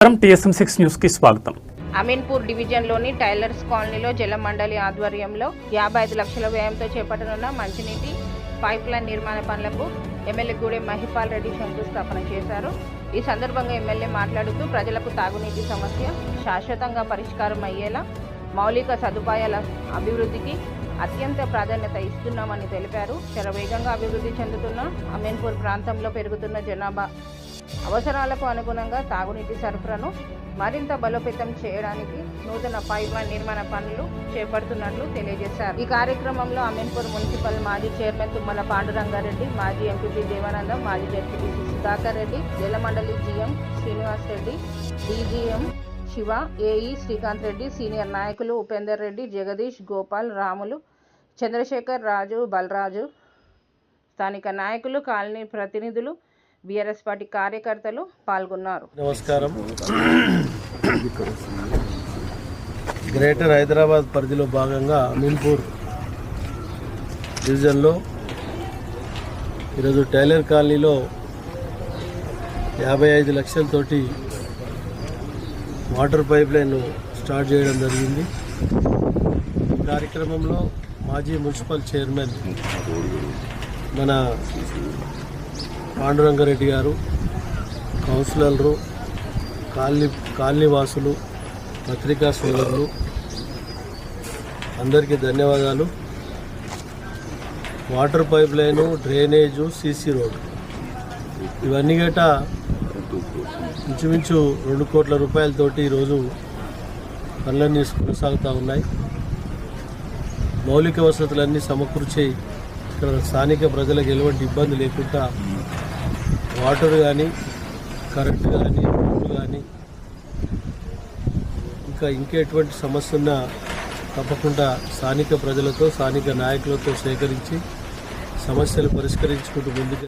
TSM6 news కి స్వాగతం. అమీన్పూర్ డివిజన్లోని టైలర్స్ కాలనీలో జలమండలి ఆధ్వర్యంలో 55 లక్షల వ్యయంతో చేపట్టనున్న మంచినీటి పైప్లైన్ నిర్మాణ పనులకు ఎమ్మెల్యే గూడెం మహిపాల్ రెడ్డి శంకుస్థాపన చేశారు. ఈ సందర్భంగా ఎమ్మెల్యే మాట్లాడుతూ ప్రజలకు తాగునీటి సమస్య శాశ్వతంగా పరిష్కారం అయ్యేలా మౌలిక సదుపాయాల అభివృద్ధికి అత్యంత ప్రాధాన్యత ఇస్తున్నామని తెలిపారు. శరవేగంగా అభివృద్ధి చెందుతున్న అమీన్పూర్ ప్రాంతంలో పెరుగుతున్న జనాభా అవసరాలకు అనుగుణంగా తాగునీటి సరఫరాను మరింత బలోపేతం చేయడానికి నూతన పైప్లైన్ నిర్మాణ పనులు చేపడుతున్నట్లు తెలియజేశారు. ఈ కార్యక్రమంలో అమీన్పూర్ మున్సిపల్ మాజీ చైర్మన్ తుమ్మల పాండురంగారెడ్డి, మాజీ ఎంపీపీ దేవానందం, మాజీ ZPTC Sudhakar Reddy, Jalamandali GM Srinivas Reddy, DGM Shiva, AE Srikanth Reddy, senior నాయకులు ఉపేందర్ రెడ్డి, జగదీష్, గోపాల్, రాములు, చంద్రశేఖర్, రాజు, బలరాజు, స్థానిక నాయకులు, కాలనీ ప్రతినిధులు, బీఆర్ఎస్ పార్టీ కార్యకర్తలు పాల్గొన్నారు. నమస్కారం. గ్రేటర్ హైదరాబాద్ పరిధిలో భాగంగా అమీన్పూర్ డివిజన్లో ఈరోజు టైలర్ కాలనీలో 55 లక్షలతోటి వాటర్ పైప్ లైన్ స్టార్ట్ చేయడం జరిగింది. ఈ కార్యక్రమంలో మాజీ మున్సిపల్ చైర్మన్ మన పాండురంగారెడ్డి గారు, కౌన్సిలర్లు, కాలనీ వాసులు, పత్రికా సోదరులు అందరికీ ధన్యవాదాలు. Water pipe line, drainage, CC road ఇవన్నీ గట ఇంచుమించు 2 కోట్ల రూపాయలతోటి ఈరోజు పనులన్నీ కొనసాగుతూ ఉన్నాయి. మౌలిక వసతులన్నీ సమకూర్చి ఇక్కడ స్థానిక ప్రజలకు ఎటువంటి ఇబ్బంది లేకుండా వాటర్ కానీ, కరెంటు కానీ, రోడ్లు కానీ ఇంకా ఎటువంటి సమస్య ఉన్నా తప్పకుండా స్థానిక ప్రజలతో, స్థానిక నాయకులతో సేకరించి సమస్యలు పరిష్కరించుకుంటూ ముందుకు